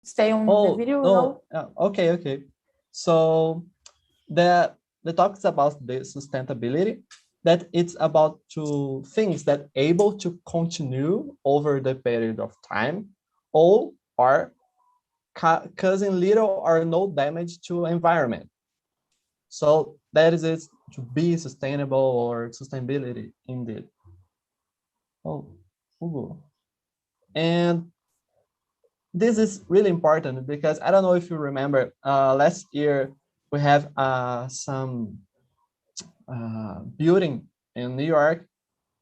stay on the video. No. Okay. So the talk is about the sustainability, that it's about two things that able to continue over the period of time, or causing little or no damage to environment. So that is it, to be sustainable or sustainability indeed. And this is really important because I don't know if you remember, last year we have some building in New York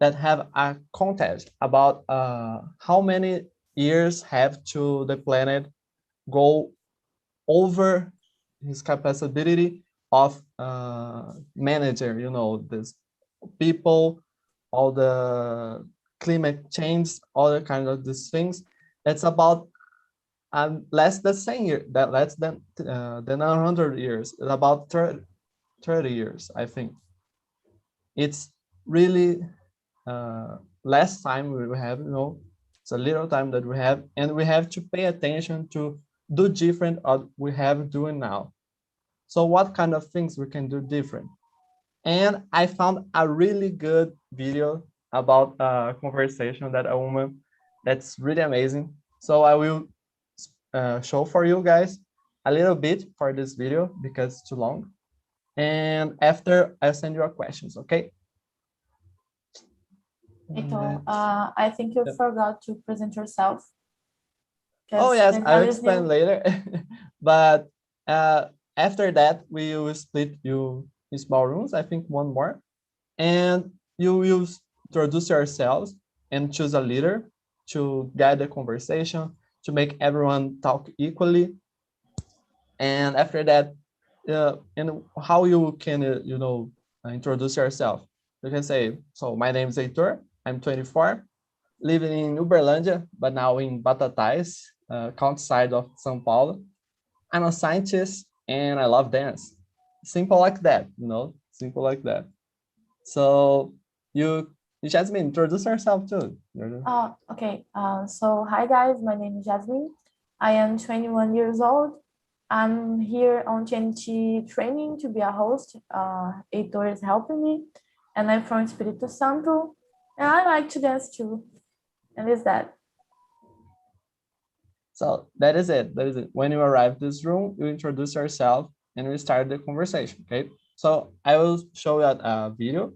that have a contest about how many years have to the planet go over his capacity of manager, this people, all the climate change, all the kind of these things. It's about less than 10 years, less than 100 years, about 30 years, I think. It's really less time we have, it's a little time that we have, and we have to pay attention to do different what we have doing now. So what kind of things we can do different? And I found a really good video about a conversation that a woman that's really amazing. So I will show for you guys a little bit for this video because it's too long. And after I'll send you a questions, okay? Heitor, I think you forgot to present yourself. Oh yes, I'll explain later. But after that, we will split you in small rooms, I think one more. And you will introduce yourselves and choose a leader to guide the conversation, to make everyone talk equally. And after that, and how you can, introduce yourself. You can say, so my name is Heitor, I'm 24, living in Uberlândia, but now in Batatais, outside of São Paulo. I'm a scientist and I love dance. Simple like that, simple like that. So Jasmyn, introduce yourself too. Okay. So hi guys, my name is Jasmyn. I am 21 years old. I'm here on TNT training to be a host. Heitor is helping me, and I'm from Espírito Santo, and I like to dance too. And it's that. So that is it. When you arrive to this room, you introduce yourself and we start the conversation, okay? So I will show you a video,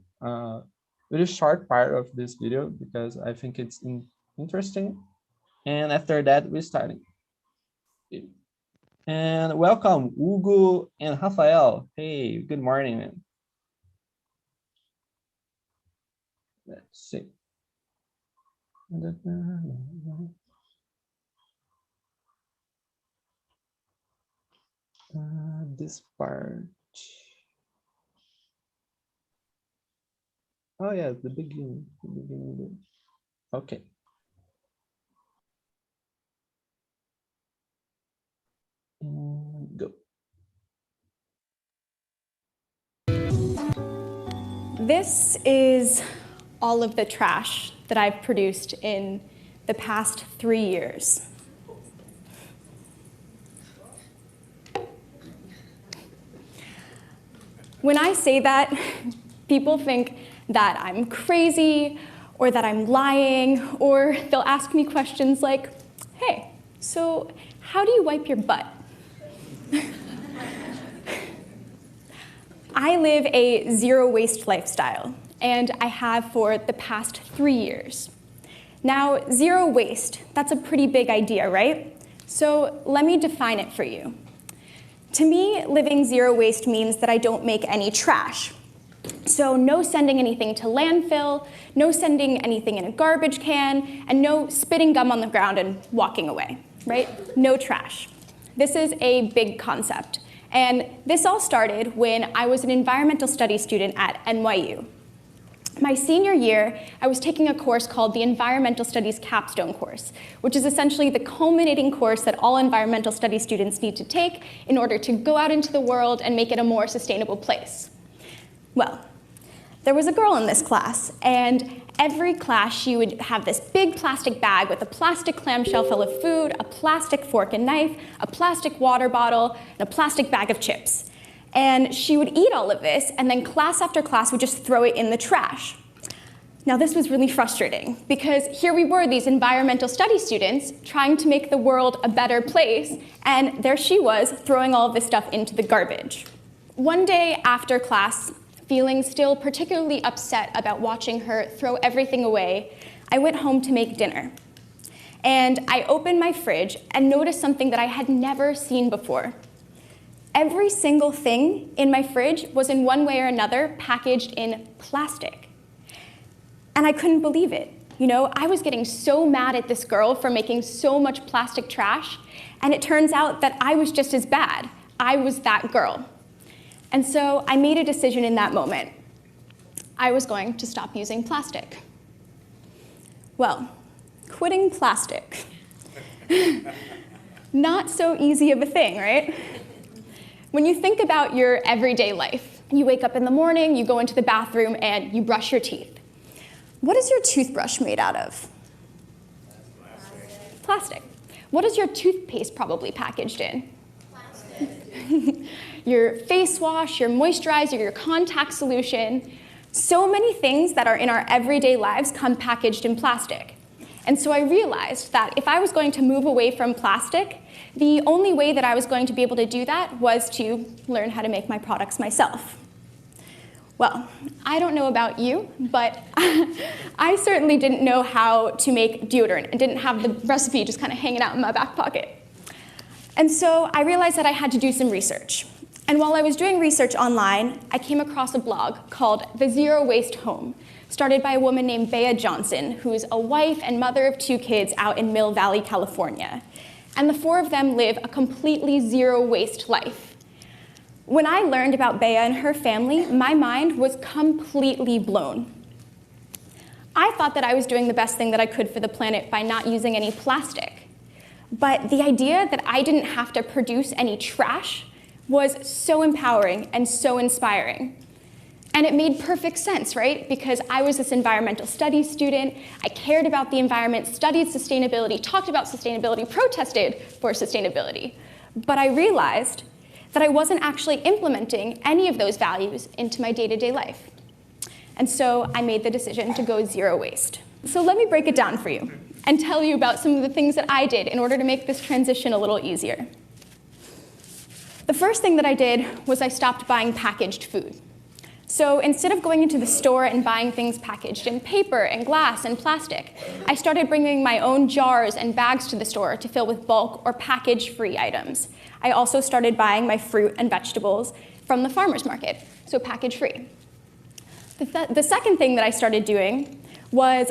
really short part of this video because I think it's interesting. And after that, we're starting. And welcome, Hugo and Rafael. Hey, good morning, man. Let's see. This part. Oh yeah, the beginning. Okay. And go. This is all of the trash that I've produced in the past 3 years. When I say that, people think that I'm crazy or that I'm lying, or they'll ask me questions like, hey, so how do you wipe your butt? I live a zero waste lifestyle, and I have for the past 3 years. Now, zero waste, that's a pretty big idea, right? So let me define it for you. To me, living zero waste means that I don't make any trash. So no sending anything to landfill, no sending anything in a garbage can, and no spitting gum on the ground and walking away, right? No trash. This is a big concept. And this all started when I was an environmental studies student at NYU. My senior year, I was taking a course called the Environmental Studies Capstone course, which is essentially the culminating course that all environmental studies students need to take in order to go out into the world and make it a more sustainable place. Well, there was a girl in this class, and every class she would have this big plastic bag with a plastic clamshell full of food, a plastic fork and knife, a plastic water bottle, and a plastic bag of chips. And she would eat all of this, and then class after class would just throw it in the trash. Now this was really frustrating because here we were, these environmental studies students, trying to make the world a better place, and there she was throwing all of this stuff into the garbage. One day after class, feeling still particularly upset about watching her throw everything away, I went home to make dinner. And I opened my fridge and noticed something that I had never seen before. Every single thing in my fridge was in one way or another packaged in plastic. And I couldn't believe it. You know, I was getting so mad at this girl for making so much plastic trash, and it turns out that I was just as bad. I was that girl. And so I made a decision in that moment. I was going to stop using plastic. Well, quitting plastic. Not so easy of a thing, right? When you think about your everyday life, you wake up in the morning, you go into the bathroom, and you brush your teeth. What is your toothbrush made out of? Plastic. What is your toothpaste probably packaged in? Plastic. Your face wash, your moisturizer, your contact solution. So many things that are in our everyday lives come packaged in plastic. And so I realized that if I was going to move away from plastic, the only way that I was going to be able to do that was to learn how to make my products myself. Well, I don't know about you, but I certainly didn't know how to make deodorant and didn't have the recipe just kind of hanging out in my back pocket. And so I realized that I had to do some research. And while I was doing research online, I came across a blog called The Zero Waste Home, started by a woman named Bea Johnson, who's a wife and mother of 2 kids out in Mill Valley, California. And the 4 of them live a completely zero waste life. When I learned about Bea and her family, my mind was completely blown. I thought that I was doing the best thing that I could for the planet by not using any plastic. But the idea that I didn't have to produce any trash was so empowering and so inspiring. And it made perfect sense, right? Because I was this environmental studies student, I cared about the environment, studied sustainability, talked about sustainability, protested for sustainability. But I realized that I wasn't actually implementing any of those values into my day-to-day life. And so I made the decision to go zero waste. So let me break it down for you and tell you about some of the things that I did in order to make this transition a little easier. The first thing that I did was I stopped buying packaged food. So instead of going into the store and buying things packaged in paper and glass and plastic, I started bringing my own jars and bags to the store to fill with bulk or package-free items. I also started buying my fruit and vegetables from the farmer's market, so package-free. The second thing that I started doing was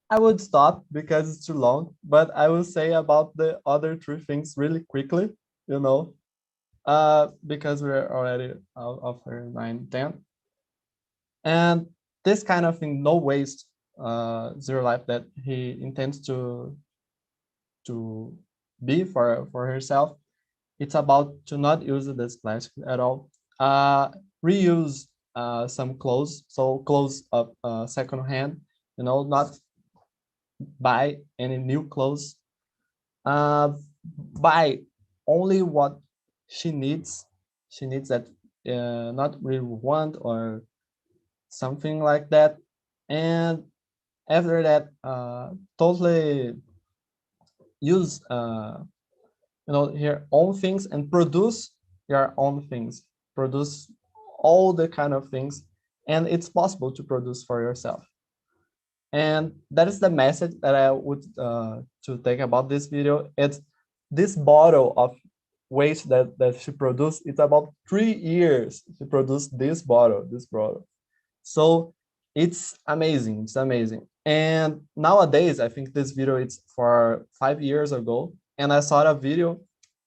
I would stop because it's too long, but I will say about the other 3 things really quickly, you know, because we're already out of our 9:10. And this kind of thing, no waste, zero life that he intends to be for herself, it's about to not use this plastic at all. Reuse some clothes, so clothes of second hand, you know, not buy any new clothes. Buy only what she needs. She needs that, not really want or something like that. And after that, totally use you know, her own things and produce your own things. Produce all the kind of things, and it's possible to produce for yourself. And that is the message that I would to take about this video. It's this bottle of waste that she produced. It's about 3 years to produce this bottle. So it's amazing. It's amazing. And nowadays, I think this video is for 5 years ago, and I saw a video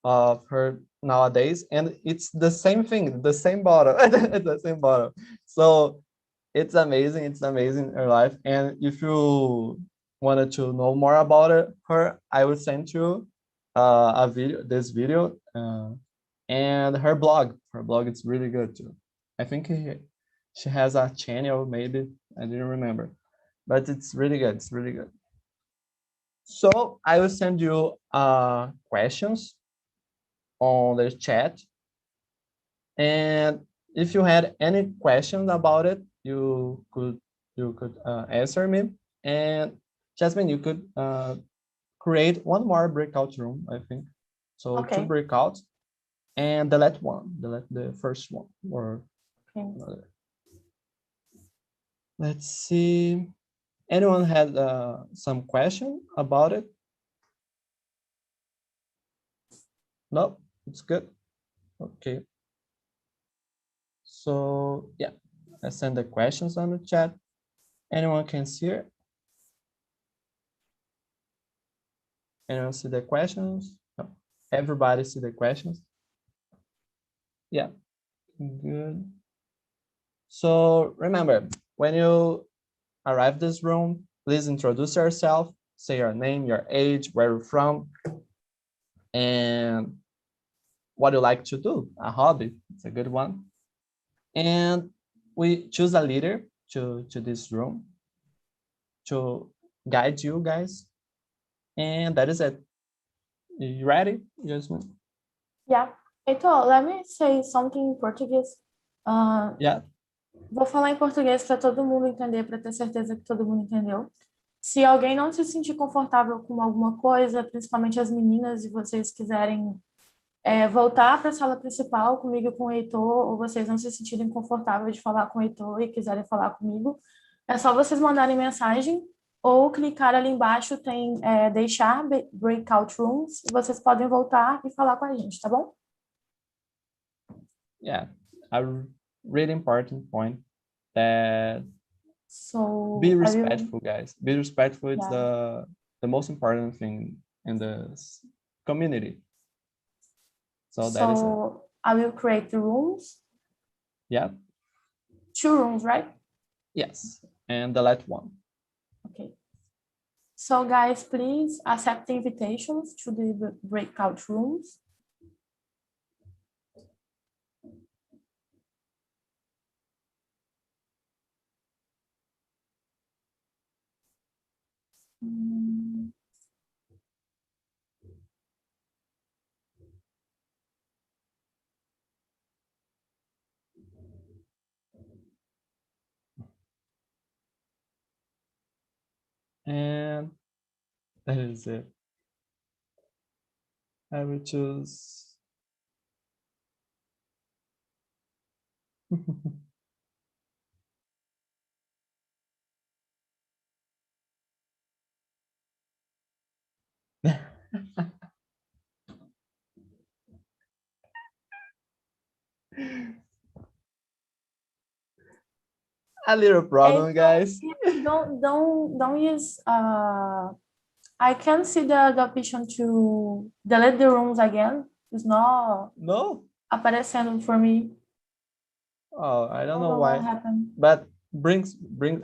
of her nowadays, and it's the same thing, the same bottle, the same bottle. So it's amazing. It's amazing, her life. And if you wanted to know more about her, I will send you this video, and her blog. Her blog is really good too. I think she has a channel, maybe I didn't remember, but it's really good. It's really good. So I will send you questions on the chat, and if you had any questions about it, you could answer me. And Jasmine, you could create one more breakout room, I think. So Okay. 2 breakouts and delete the first one, or Okay. another. Let's see. Anyone had some question about it? No, it's good. Okay. So yeah, I send the questions on the chat. Anyone can see it? Anyone see the questions? No. Everybody see the questions? Yeah, good. So remember, when you arrive this room, please introduce yourself, say your name, your age, where you're from, and what you like to do, a hobby. It's a good one. And we choose a leader to this room to guide you guys. And that is it. You ready, Jasmine? Yeah. Heitor, let me say something in Portuguese. Yeah. Vou falar em português para todo mundo entender, para ter certeza que todo mundo entendeu. Se alguém não se sentir confortável com alguma coisa, principalmente as meninas, e vocês quiserem voltar para a sala principal comigo e com o Heitor, ou vocês não se sentirem confortáveis de falar com o Heitor e quiserem falar comigo, é só vocês mandarem mensagem ou clicar ali embaixo, tem deixar breakout rooms, e vocês podem voltar e falar com a gente, tá bom? Yeah, a really important point that So be respectful, guys. Be respectful. It's yeah. the most important thing in the community. So that is it. I will create the rooms. Yeah. 2 rooms, right? Yes, and delete one. Okay. So guys, please accept the invitations to the breakout rooms. And that is it. I will choose. A little problem, guys. Don't use I can see the option to delete the rooms again. It's not aparecendo for me. Oh, I don't know what why. happened. But bring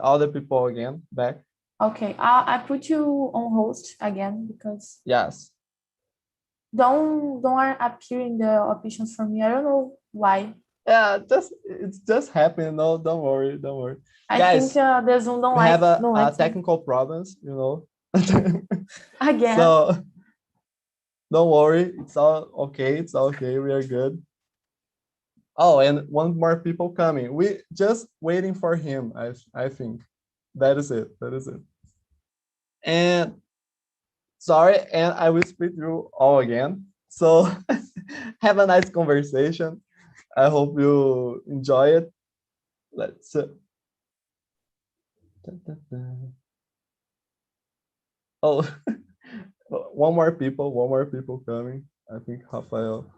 all the people again back. Okay, I put you on host again because yes. Don't appear in the options for me. I don't know why. Yeah, it's just happening. No, don't worry. I Guys, think the Zoom don't we like. have Don't like technical problems, you know. Again. So don't worry. It's all okay. It's okay. We are good. Oh, and one more people coming. We just waiting for him. I think that is it. And sorry, and I will speak through all again. So have a nice conversation. I hope you enjoy it. Let's oh one more people coming. I think Rafael,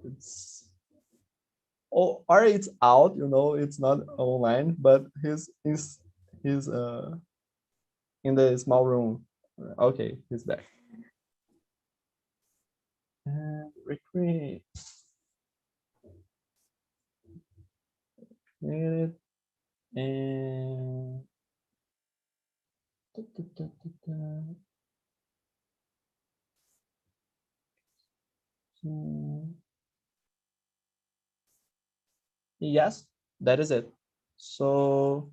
it's or it's out, you know, it's not online, but he's in the small room. Okay, he's back. And recreate it and Yes, that is it. So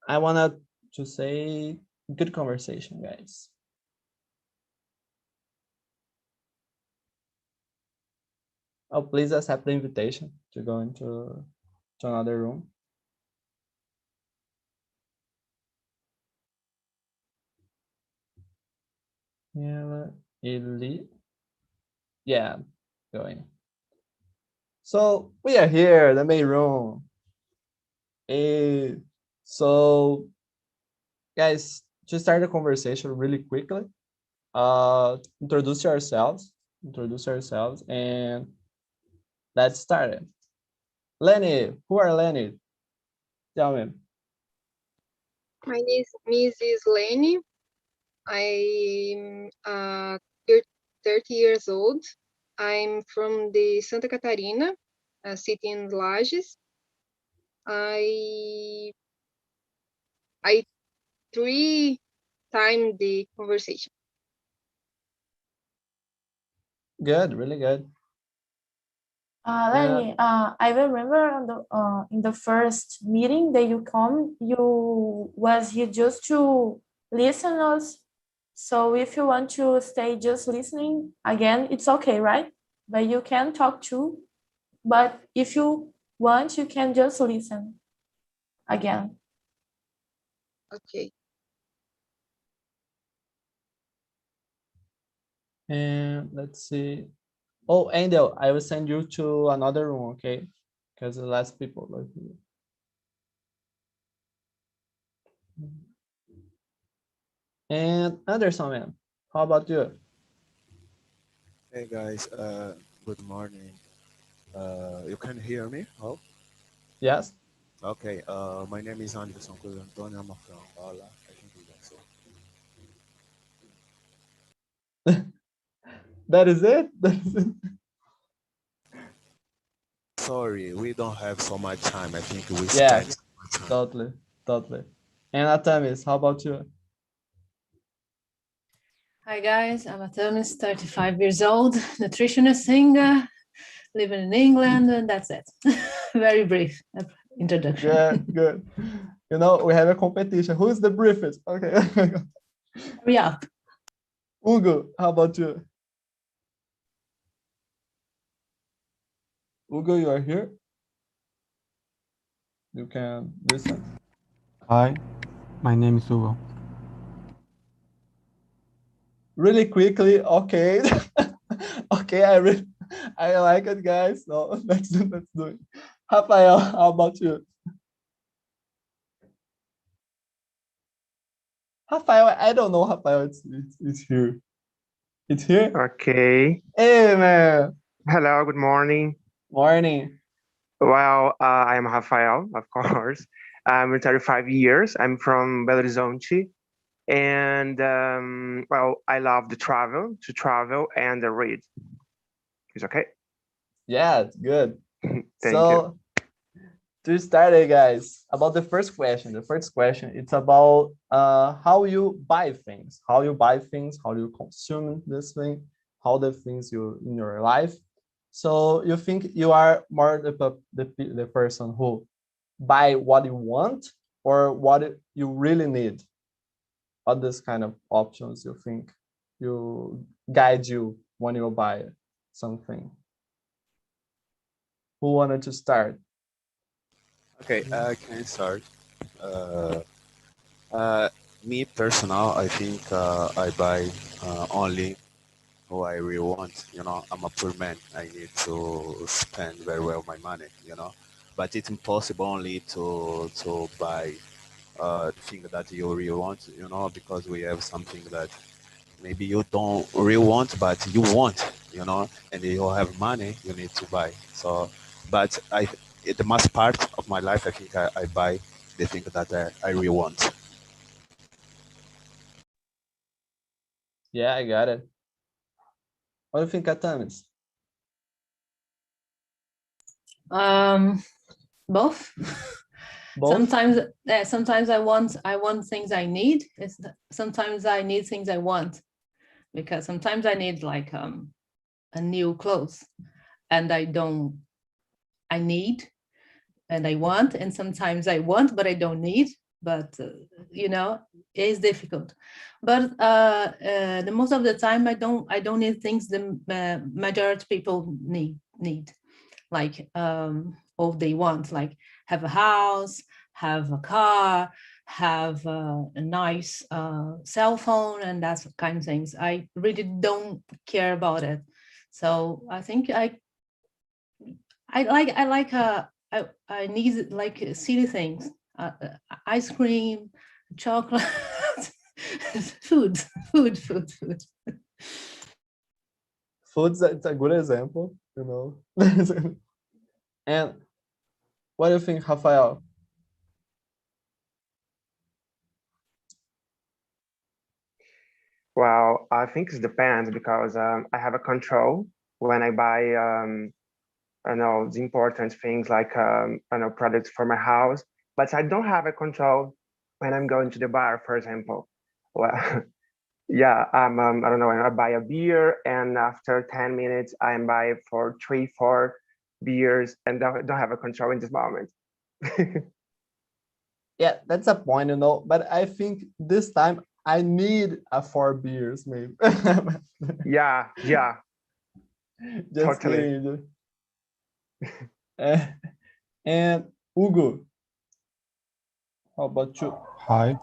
I wanted to say good conversation, guys. Oh, please accept the invitation to go into another room. Yeah, Eli. Yeah, going. So we are here, the main room. So guys, to start the conversation really quickly, introduce yourselves, and let's start it. Lenny, who are Lenny? Tell me. My name is Mrs. Lenny. I'm 30 years old. I'm from the Santa Catarina, city in Lages. I 3 times the conversation. Uh, Really good. Lenny, I remember in the first meeting that you come, you was here just to listen us. So if you want to stay just listening again, it's okay, right? But you can talk too. But if you want, you can just listen again. Okay. And let's see. Oh, Angel, I will send you to another room, okay? Because the last people are here. And Anderson, man, how about you? Hey guys, good morning. You can hear me? Oh, Yes? okay. My name is Anderson Cruz Antonio. I'm from Angola. I think that's it. That is it? That is it? Sorry, we don't have so much time. I think we Yes, spent so much time. totally. And Atamis, how about you? Hi guys, I'm Atamis, 35 years old, nutritionist, singer, living in England, and that's it. Very brief introduction. Good. You know, we have a competition. Who is the briefest? Okay. Hurry up. Hugo, how about you? Hugo, you are here? You can listen. Hi, my name is Hugo. Really quickly, okay. Okay, I like it, guys. So let's do it. Rafael, how about you? Rafael, I don't know Rafael, it's here. It's here? Okay. Hey, man. Hello, good morning. Morning. Well, I am Rafael, of course. I'm 35 years. I'm from Belo Horizonte. And, well, I love to travel and read. It's okay? Yeah, it's good. Thank you. To start it, guys, about the first question. The first question, it's about how you buy things, how you consume this thing, how the things you in your life. So you think you are more the person who buy what you want or what you really need? What this kind of options you think you guide you when you buy something? Who wanted to start? Okay, I can start. Uh, Me personal, I think I buy only who I really want. You know, I'm a poor man. I need to spend very well my money. You know, but it's impossible only to buy thing that you really want. You know, because we have something that maybe you don't really want, but you want. You know, and you have money, you need to buy. So, but the most part of my life, I think I buy the thing that I really want. Yeah, I got it. What do you think, Atamis? Both. Both? Sometimes I want things I need. Sometimes I need things I want, because sometimes I need like a new clothes, and I need and I want, and sometimes I want but I don't need. But you know, it's difficult. But the most of the time, I don't need things the majority people need, like all they want, like have a house, have a car, have a nice cell phone, and that's kind of things. I really don't care about it. So I think I need like silly things, ice cream, chocolate, food. Food's it's a good example, you know. And what do you think, Rafael? Well, I think it depends because I have a control when I buy, I know the important things like, I know products for my house, but I don't have a control when I'm going to the bar, for example. Well, yeah, I don't know, I buy a beer and after 10 minutes, I buy for 3, 4 beers and don't have a control in this moment. Yeah, that's a point, you know, but I think this time I need a 4 beers, maybe. Yeah, Just totally. kidding. And Hugo, how about you? Hi.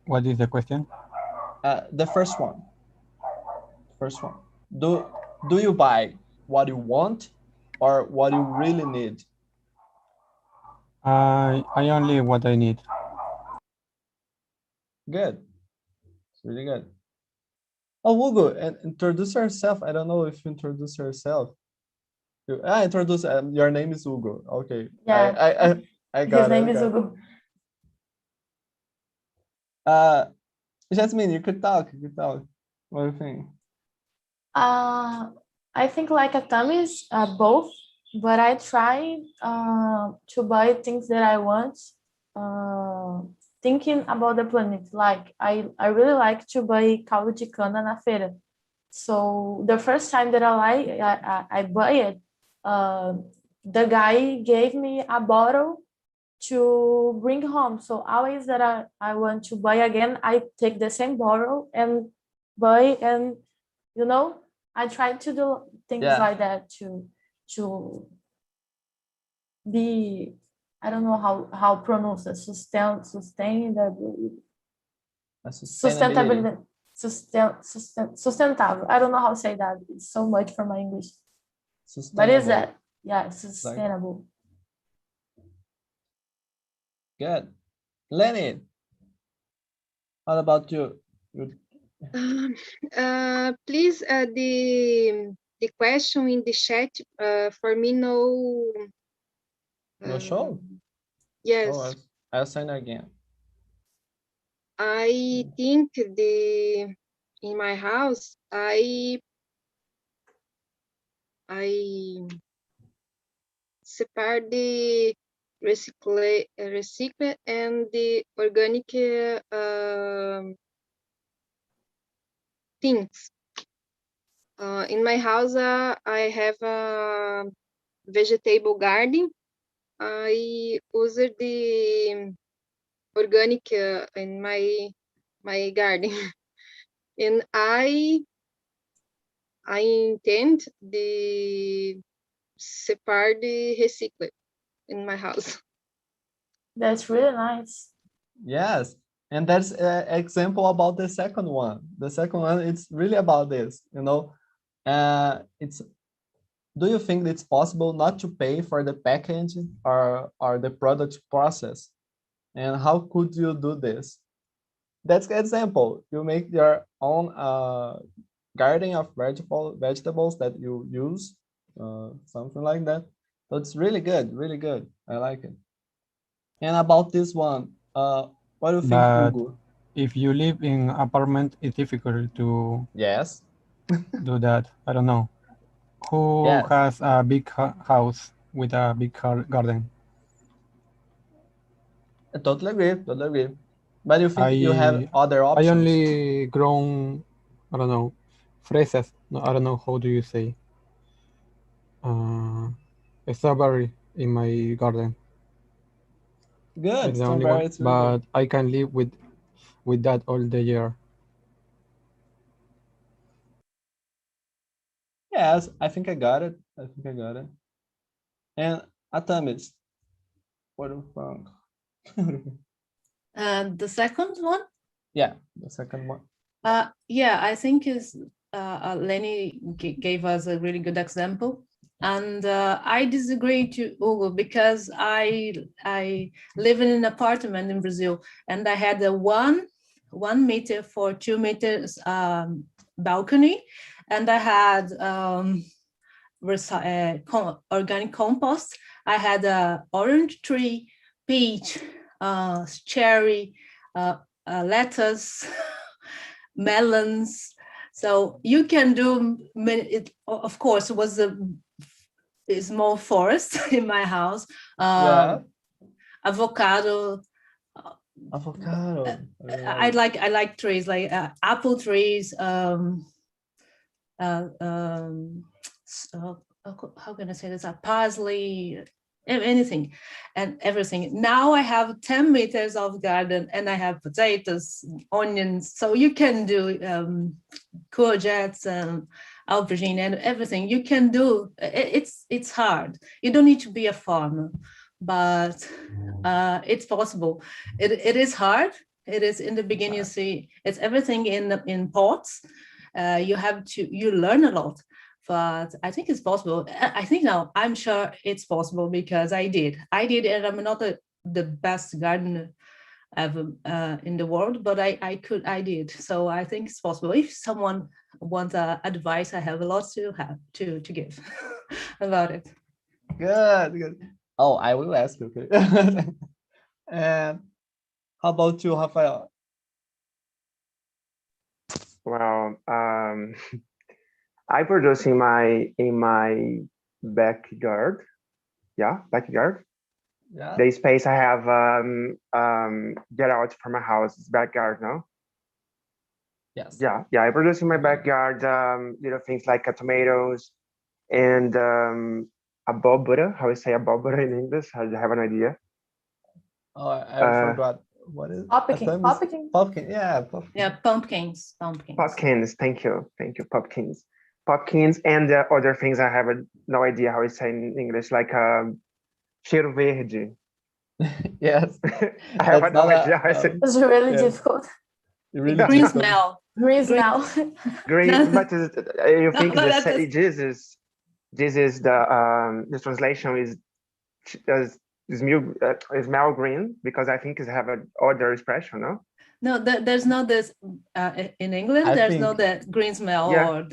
What is the question? The first one. Do you buy what you want or what you really need? I only what I need. Good. It's really good. Oh, Hugo, and introduce yourself. I don't know if you introduce yourself. Introduce. Your name is Hugo. Okay. Yeah. I got His name it. is Hugo. Jasmyn, you could talk. You could talk. What do you think? I think like a Tammy's, both, but I try to buy things that I want, thinking about the planet. Like I really like to buy caldo de cana na feira. So the first time that I buy it, the guy gave me a bottle to bring home. So always that I want to buy again, I take the same bottle and buy, and you know, I try to do things Yeah. like that to be, I don't know how pronounce it, sustainability. Sustainability. Sustentable. I don't know how to say that. It's so much from my English. But is that, yeah, sustainable. Good. Lenny, what about you? Please, the question in the chat, for me, no. No show? Yes. Oh, I'll send again. I think in my house, I separate the recycle and the organic things. In my house, I have a vegetable garden. I use the organic in my garden, and I intend the separate the recycle in my house. That's really nice. Yes, and that's an example about the second one. The second one, it's really about this, you know. It's, do you think it's possible not to pay for the packaging or the product process? And how could you do this? That's an example. You make your own garden of vegetables that you use, something like that. So it's really good, really good. I like it. And about this one, what do you think, But Hugo? if you live in apartment, it's difficult to Yes. do that. I don't know. Who Yes. has a big house with a big garden? I totally agree, totally agree. But you think you have other I options? only grown, I don't know, fresas. No, I don't know how do you say. Strawberry in my garden. Good, It's the only one, strawberry, it's really but good. I can live with that all the year. Yes, I think I got it. I think I got it. And Atamis, what do you think? The second one? Yeah, the second one. Yeah, I think is Lenny gave us a really good example, and I disagree to Hugo because I live in an apartment in Brazil, and I had a 1 meter for 2 meters balcony, and I had organic compost. I had a orange tree, peach, cherry, lettuce, melons. So you can do many. It of course was a small forest in my house. Yeah. Avocado. Avocado. I like trees like apple trees. How can I say this? Parsley, anything and everything. Now I have 10 meters of garden and I have potatoes, onions. So you can do courgettes and aubergine and everything. You can do. It's hard. You don't need to be a farmer, but it's possible. It is hard. It is in the beginning. You see, it's everything in pots. You learn a lot, but I think it's possible. I think now I'm sure it's possible because I did, and I'm not the best gardener ever in the world, but I did. So I think it's possible. If someone wants advice, I have a lot to give about it. Good. Oh, I will ask you. Okay. And how about you, Rafael? Well, I produce in my backyard. Yeah, backyard. Yeah. The space I have get out from my house is backyard, no? Yes. Yeah. I produce in my backyard things like tomatoes and abóbora. How you say abóbora in English? I have an idea. Oh, I forgot. What is Pumpkin. Pumpkin. Yeah, pumpkin. Yeah, pumpkins. Pumpkins. Thank you. Pumpkins and other things I have no idea how you say in English, like cheiro verde. Yes. I have no idea how I say. It's really difficult. Really Green difficult. smell. Green smell. Green, but you think this is the translation is smell green, because I think it have a other expression, no? No, there's no this in England. There's no that green smell, Yeah. or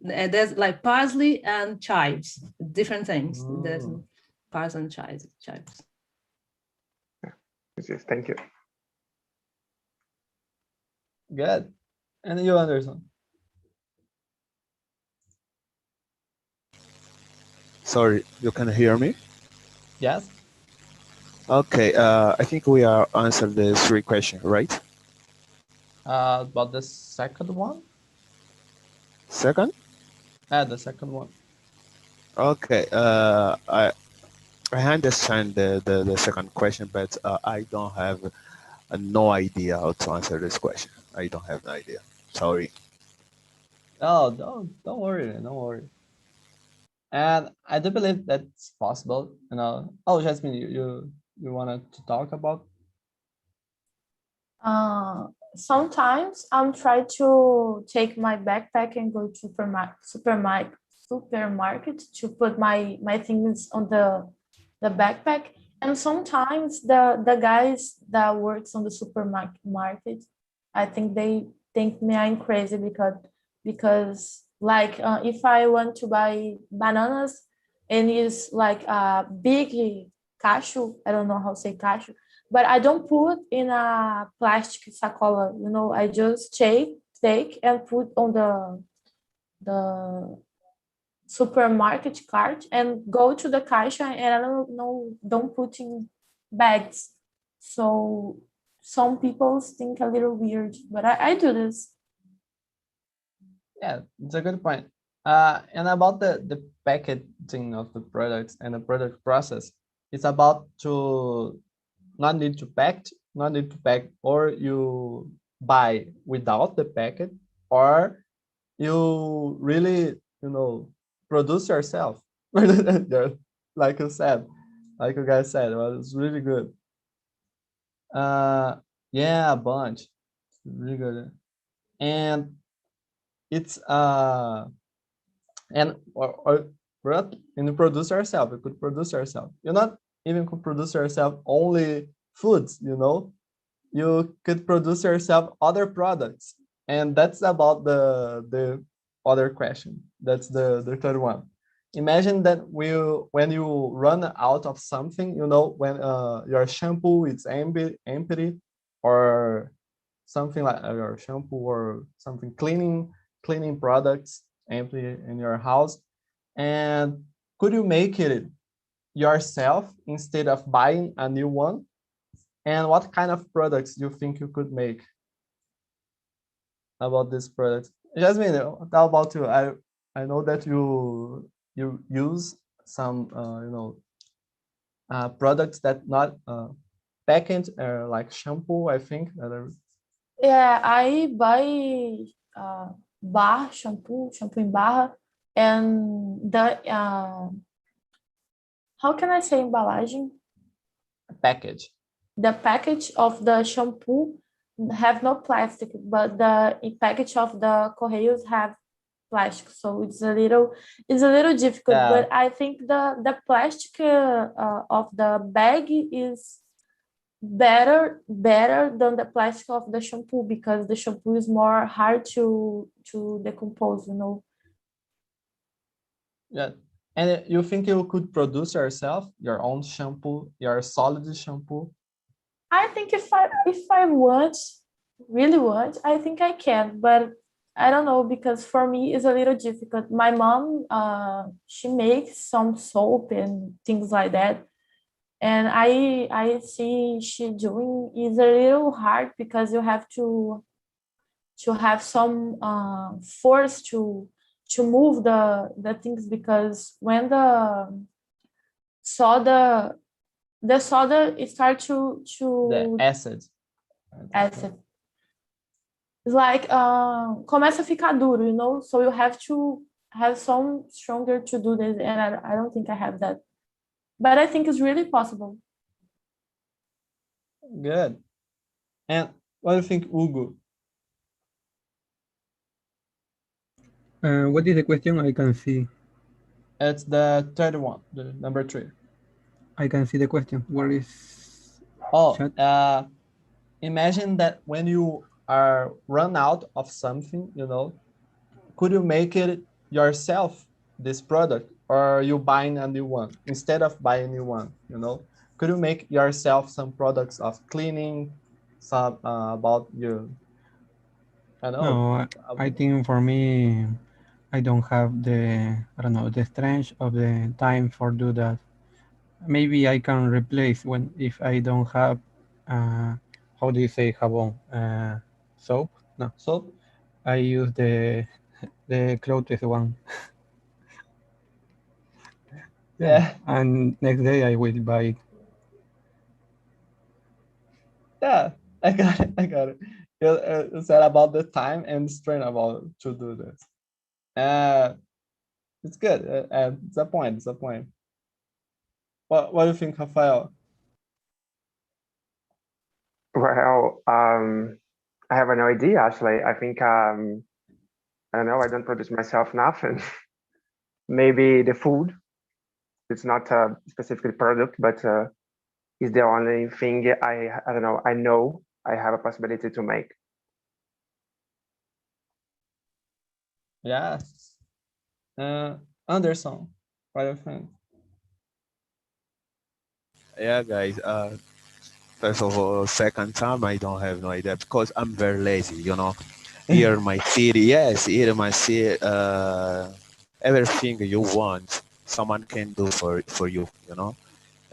there's like parsley and chives, different things. There's parsley and chives. Thank you. Good. And you, Anderson? Sorry, you can hear me? Yes. Okay, I think we are answered the 3 questions, right? About the second one? Second? Yeah, the second one. Okay, I understand the second question, but I don't have no idea how to answer this question. I don't have an idea. Sorry. Oh, don't worry, don't worry. And I do believe that's possible. Oh, Jasmine, you wanted to talk about? Sometimes I'm trying to take my backpack and go to supermarket to put my things on the backpack. And sometimes the guys that works on the supermarket, I think they think me I'm crazy because like if I want to buy bananas and it's like a big cashew, I don't know how to say cashew, but I don't put in a plastic sacola, I just take and put on the supermarket cart and go to the caixa, and I don't put in bags. So some people think a little weird, but I do this. Yeah, it's a good point. And about the packaging of the products and the product process, it's about to not need to pack, or you buy without the packet, or you really, produce yourself. Yeah, like you said, like you guys said, well, it's really good. Uh, yeah, a bunch, really good, and it's and or and you produce yourself. You could produce yourself. You not even could produce yourself only foods. You could produce yourself other products, and that's about the other question. That's the third one. Imagine that when you run out of something, when your shampoo is empty, or something like your shampoo or something cleaning products empty in your house, and could you make it yourself instead of buying a new one? And what kind of products do you think you could make about this product? Jasmine, how about you? I know that you use some products that not packaged, like shampoo, I think. Yeah, I buy bar shampoo in barra, and the how can I say embalagem? Package. The package of the shampoo have no plastic, but the package of the Correios have plastic, so it's a little difficult. Yeah. But I think the plastic of the bag is better than the plastic of the shampoo, because the shampoo is more hard to decompose. Yeah. And you think you could produce yourself your own shampoo, your solid shampoo? I think if I really want, I think I can, but I don't know, because for me it's a little difficult. My mom, she makes some soap and things like that, and I see she doing is a little hard, because you have to have some force to move the things, because when soda the soda it start to The acid. It's like começa a ficar duro, so you have to have some stronger to do this, and I don't think I have that, but I think it's really possible. Good. And what do you think, Hugo? What is the question? I can see. It's the third one, the number 3. I can see the question. Where is chat? Imagine that when you are run out of something, could you make it yourself, this product, or you buying a new one? Instead of buying a new one, could you make yourself some products of cleaning, some about you? I know. No, I think for me, I don't have the strength of the time for do that. Maybe I can replace if I don't have, how do you say jabón? Soap? No. Soap? I use the clothes one. Yeah. And next day I will buy it. Yeah, I got it. I got it. You said about the time and strength about to do this. It's good. It's a point. It's a point. What do you think, Rafael? Well, I have no idea actually. I think I don't know. I don't produce myself nothing. Maybe the food. It's not a specific product, but it's the only thing I don't know. I know I have a possibility to make. Yeah. Anderson, what do you think? Yeah, guys. First of all, second time I don't have no idea because I'm very lazy. Here in my city, yes, here in my city, everything you want, someone can do for you.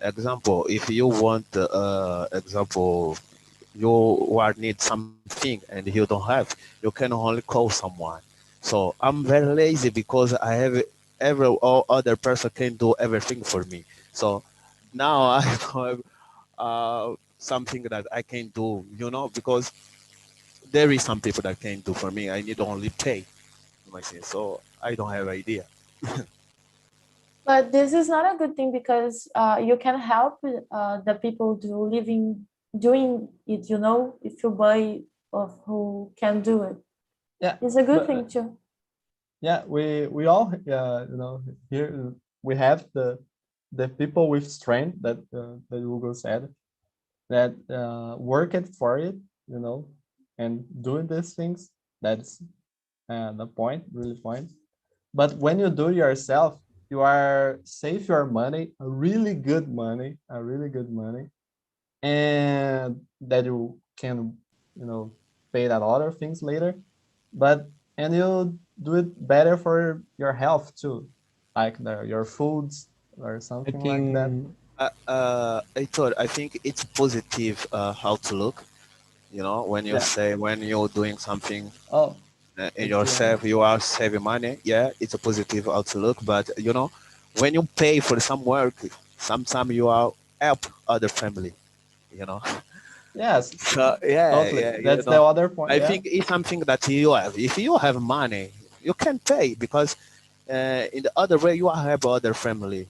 Example, if you want, example, you need something and you don't have, you can only call someone. So I'm very lazy because I have every all other person can do everything for me. So now I don't have something that I can do, because there is some people that can do for me. I need only pay. So I don't have idea. But this is not a good thing because you can help the people doing it, if you buy of who can do it. Yeah, It's a good but, thing too. yeah, we all here we have the people with strength that that Hugo said that work it for it, and doing these things. That's the point, really point. But when you do yourself, you are save your money, a really good money, and that you can, pay that other things later. But and you do it better for your health too, like your foods or I something like that. think I think it's positive how to look. When you Yeah. say when you're doing something Oh, in it's yourself, you are saving money. Yeah, it's a positive outlook. But when you pay for some work, sometimes you are help other family. You know. yes, So yeah, totally. yeah, That's the other point. I Yeah. think it's something that you have. If you have money, you can pay because in the other way you have other family.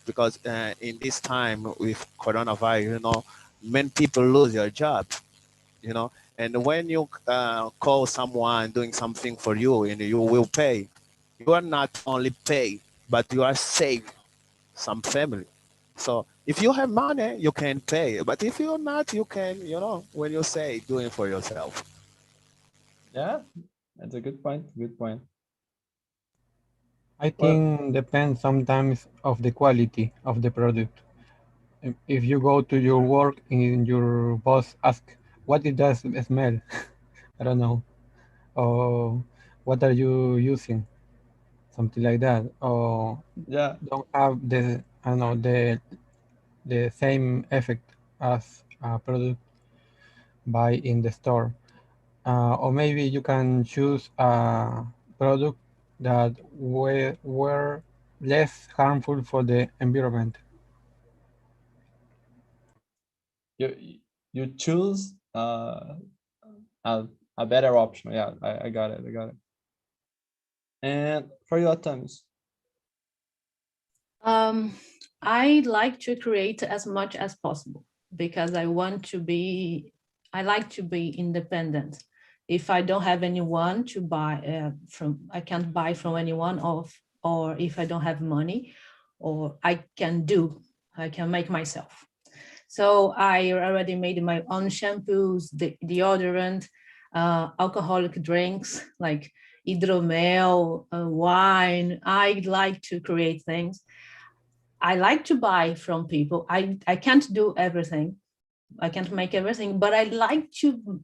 Because in this time with coronavirus, many people lose their job. And when you call someone doing something for you and you will pay, you are not only pay, but you are save some family. So if you have money, you can pay. But if you're not, you can, when you say doing for yourself. Yeah, that's a good point. Good point. I Well, think depends sometimes of the quality of the product. If you go to your work and your boss ask what it does smell, I don't know, or what are you using, something like that, or yeah, don't have the I don't know the same effect as a product buy in the store. Or maybe you can choose a product that were less harmful for the environment. you you choose a, a better option. Yeah, I got it. I got it. And for your terms, I like to create as much as possible because I like to be independent. If I don't have anyone to buy from, I can't buy from anyone or if I don't have money, or I can make myself. So I already made my own shampoos, deodorant, alcoholic drinks like hydromel, wine. I like to create things. I like to buy from people. I can't do everything. I can't make everything, but I like to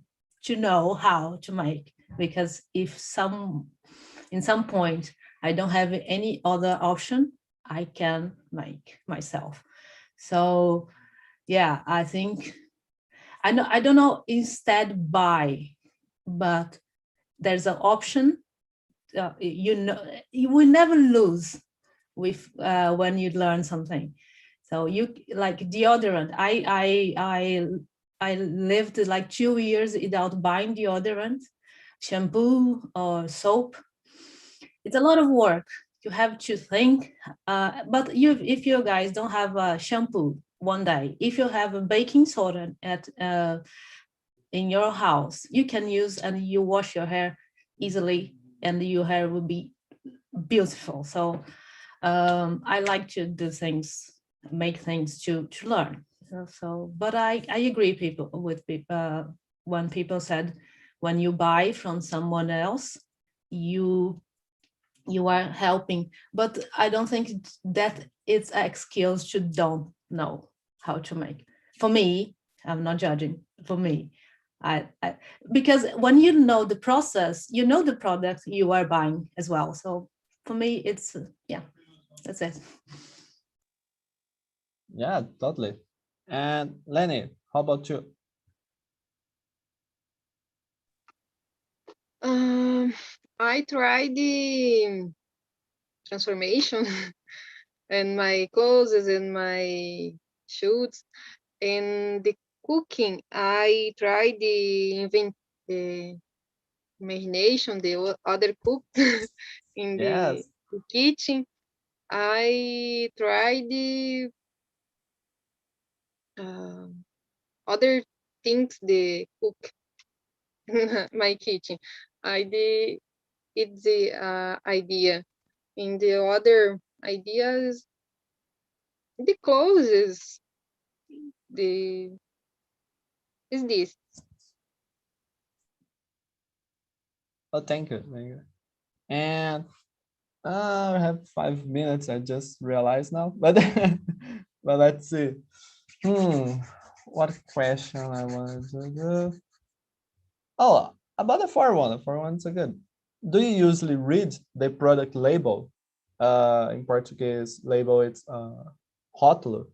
know how to make, because if in some point I don't have any other option, I can make myself. So yeah, I think I don't know instead buy, but there's an option. You will never lose with when you learn something. So you like deodorant. I lived like 2 years without buying deodorant, shampoo or soap. It's a lot of work. You have to think. But if you guys don't have a shampoo one day, if you have a baking soda in your house, you can use and you wash your hair easily, and your hair will be beautiful. So I like to do things, make things to learn. But I agree people with when people said when you buy from someone else, you are helping. But I don't think that it's a skills to don't know how to make. For me, I'm not judging. For me, I because when you know the process, you know the product you are buying as well. So for me, it's yeah, that's it. yeah, totally. And Lenny, how about you? Um, I tried the transformation and my clothes and my shoes and the cooking. I tried the imagination, other cook in Yes. the kitchen. I tried the other things they cook in my kitchen. I did it's the idea. In the other ideas, the clothes the is this. Oh, thank you. Thank you. And I have 5 minutes. I just realized now, but but let's see. What question I wanted to do? Oh, about the four one. The four one's a good. Do you usually read the product label? In Portuguese, label it's rótulo.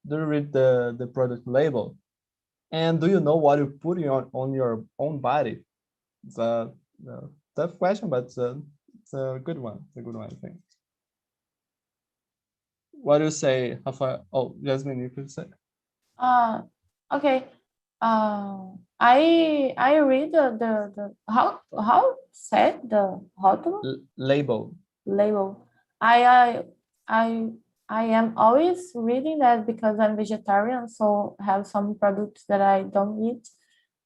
Do you read the product label? And do you know what you put on your own body? It's a tough question, but it's a good one. It's a good one, I think. What do you say, Rafael? Oh, Jasmine, you could say. Uh, okay. I read the how said the rótulo Label. label. I I I am always reading that because I'm vegetarian, so have some products that I don't eat.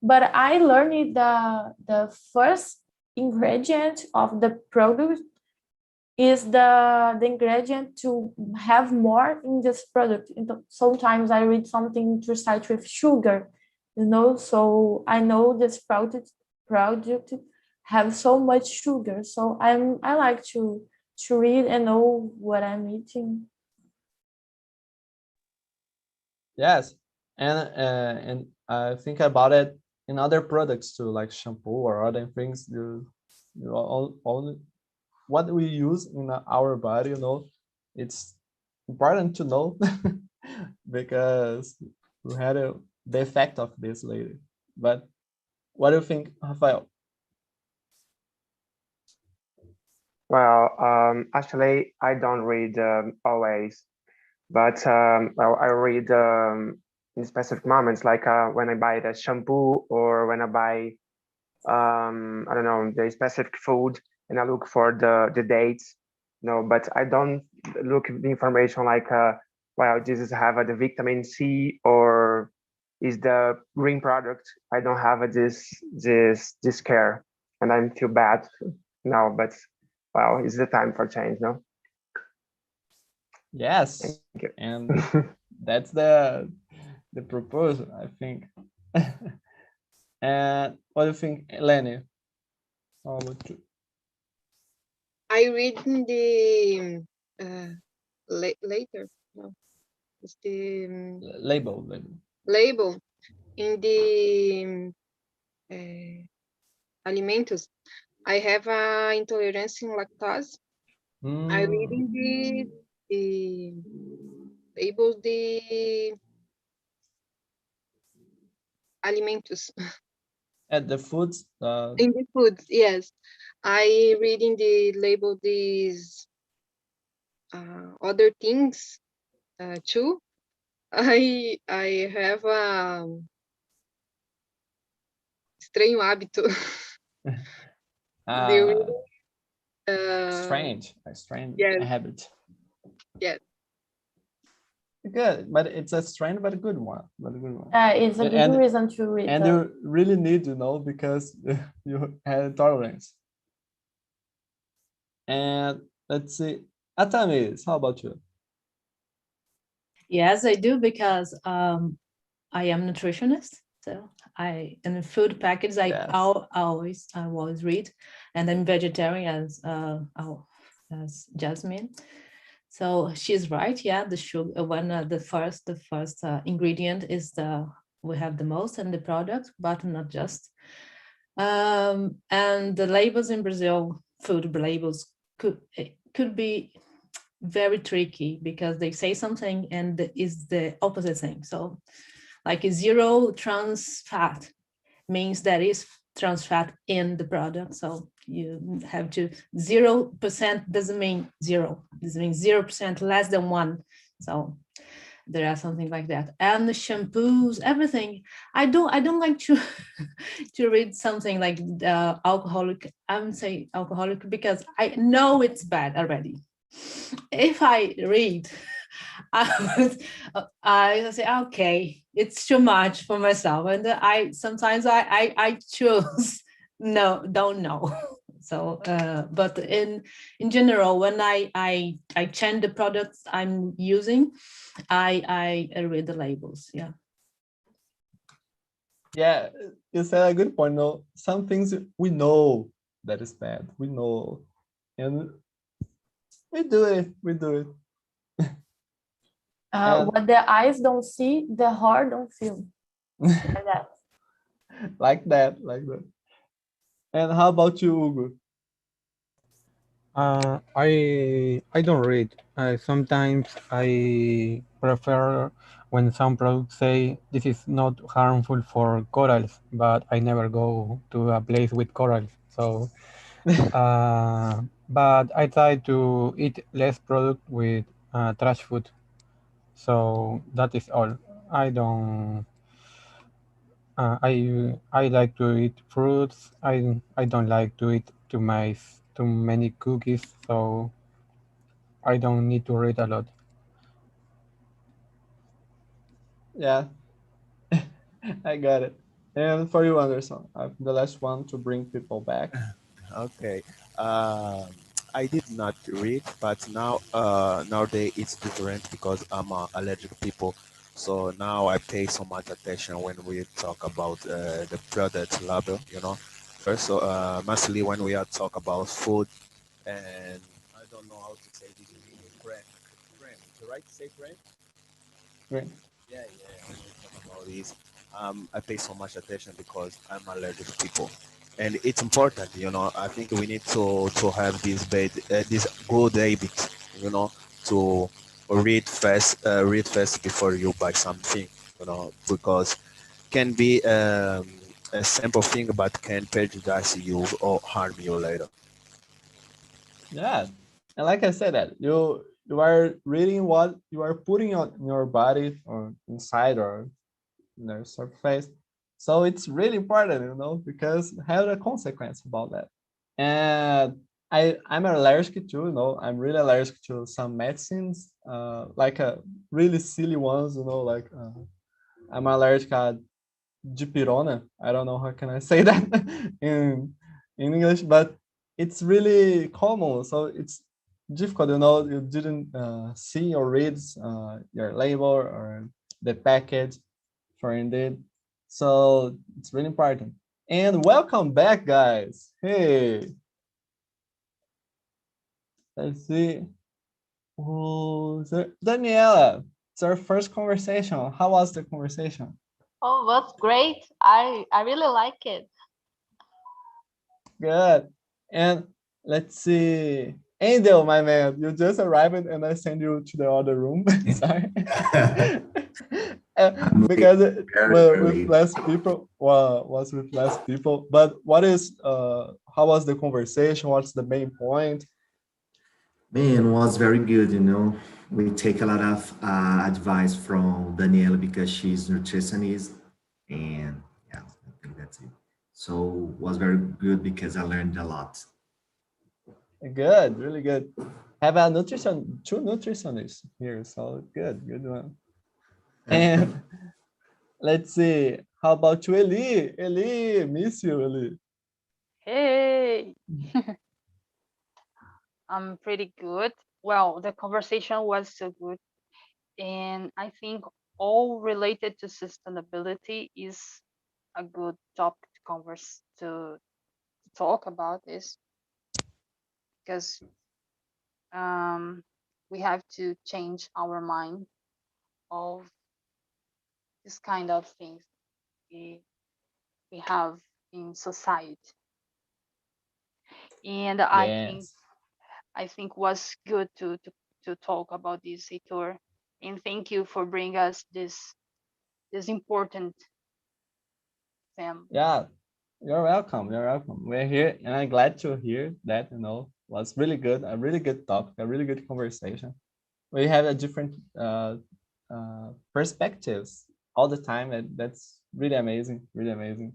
But I learned the first ingredient of the product is the ingredient to have more in this product. Sometimes I read something to start with sugar, so I know this product have so much sugar. So I like to read and know what I'm eating. Yes, and I think about it in other products too, like shampoo or other things. All what we use in our body, it's important to know because we had the effect of this later. But what do you think, Rafael? Well, actually, I don't read always, but well, I read in specific moments, like when I buy the shampoo or when I buy, I don't know, the specific food, and I look for the dates. No, but I don't look at the information like, well, this is have the vitamin C or is the green product. I don't have this care, and I feel bad now. But well, it's the time for change, no? Yes, Thank you. and that's the proposal, I think. And what do you think, Eleni? How about you? I read in the later. No, it's the Label. label in the alimentos. I have a intolerance in lactose. I read in the labels the alimentos At the foods, in the foods. Yes, I read in the label these other things too. I have estranho hábito de read, strange, a strange yes, habit. yes. Good, but it's a strange but a good one. It's a good reason to read. And you really need to know because you had tolerance. And let's see, Atamis, how about you? Yes, I do, because I am nutritionist. So in the food package, Yes. I always read, and I'm vegetarian as Jasmine. So she's right. Yeah, the sugar, the first ingredient is we have the most in the product, but not just. And the labels in Brazil, food labels could be very tricky because they say something and is the opposite thing. So like a zero trans fat means that is trans fat in the product. So you have to 0% doesn't mean zero. This means 0% less than 1. So there are something like that. And the shampoos, everything. I don't like to to read something like alcoholic. I wouldn't say alcoholic because I know it's bad already. If I read, I say, okay, it's too much for myself. And I sometimes I choose no, don't know. So, but in general, when I change the products I'm using, I read the labels. Yeah. Yeah, you said a good point. No, some things we know that is bad. We know, and we do it. We do it. What the eyes don't see, the heart don't feel. Like that. Like that, like that. And how about you, Hugo? I don't read. Sometimes I prefer when some products say this is not harmful for corals, but I never go to a place with corals. So, but I try to eat less product with trash food. So that is all. I don't. I like to eat fruits. I don't like to eat too many cookies. So I don't need to read a lot. Yeah, I got it. And for you, Anderson, I'm the last one to bring people back. Okay. I did not read, but now nowadays it's different because I'm allergic people. So now I pay so much attention when we talk about the product label. First, mostly when we are talk about food, and I don't know how to say this in English. Brand, right? Say brand. Great. Yeah, yeah. When we talk about this, I pay so much attention because I'm allergic to people, and it's important. I think we need to have this good habit. To read first before you buy something. Because can be a simple thing, but can prejudice you or harm you later. Yeah, and like I said, that you are reading what you are putting on your body or inside or in their surface. So it's really important, because have a consequence about that. And I'm allergic to, I'm really allergic to some medicines, like really silly ones, like I'm allergic to dipirona. I don't know how can I say that in English, but it's really common. So it's difficult, you didn't see or read your label or the package for indeed. So it's really important. And welcome back, guys. Hey, let's see. Daniela, it's our first conversation. How was the conversation? Oh, that's great. I really like it. Good. And let's see. Angel, my man, you just arrived and I send you to the other room. Sorry. Because with less people, was with less people. But how was the conversation? What's the main point? Man, was very good. We take a lot of advice from Daniela because she's nutritionist, and yeah, I think that's it. So was very good because I learned a lot. Good, really good. Have a two nutritionists here, so good one. And let's see, how about you, Eli? Eli, miss you, Eli. Hey, I'm pretty good. Well, the conversation was so good, and I think all related to sustainability is a good topic to converse to talk about this because we have to change our mind of this kind of things we we have in society, and Yes. I think was good to talk about this, Heitor. And thank you for bringing us this important theme. Yeah, You're welcome. You're welcome. We're here, and I'm glad to hear that. Was really good. A really good topic. A really good conversation. We have a different perspectives all the time, and that's really amazing. Really amazing.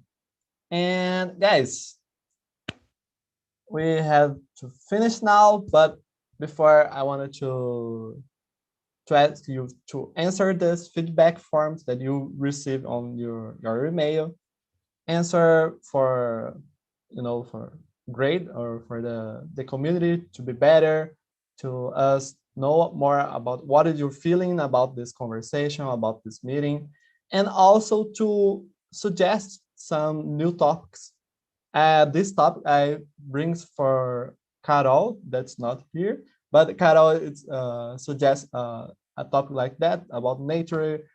And guys, we have to finish now. But before, I wanted to ask you to answer this feedback forms that you receive on your email. Answer for for grade or for the community to be better, to us know more about what is your feeling about this conversation, about this meeting, and also to suggest some new topics. This topic I brings for Carol, that's not here, but Carol suggests a topic like that about nature,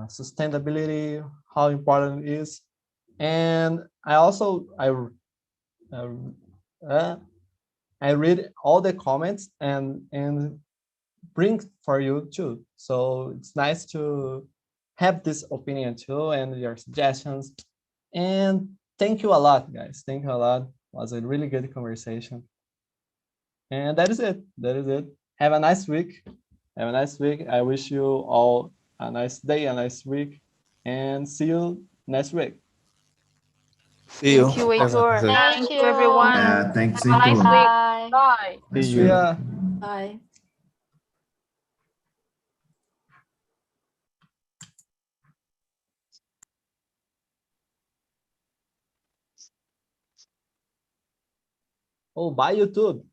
sustainability, how important it is. And I also uh, uh, I read all the comments and bring for you too. So it's nice to have this opinion too and your suggestions. And thank you a lot, guys. Thank you a lot. It was a really good conversation. And that is it. That is it. Have a nice week. Have a nice week. I wish you all a nice day, a nice week, and see you next week. See you. Thank you, Have a nice Heitor. day. Thank Thank you, you. everyone. Thanks, Have a nice Heitor. week. Bye. Bye. Nice See week. ya. Bye. Oh, bye YouTube.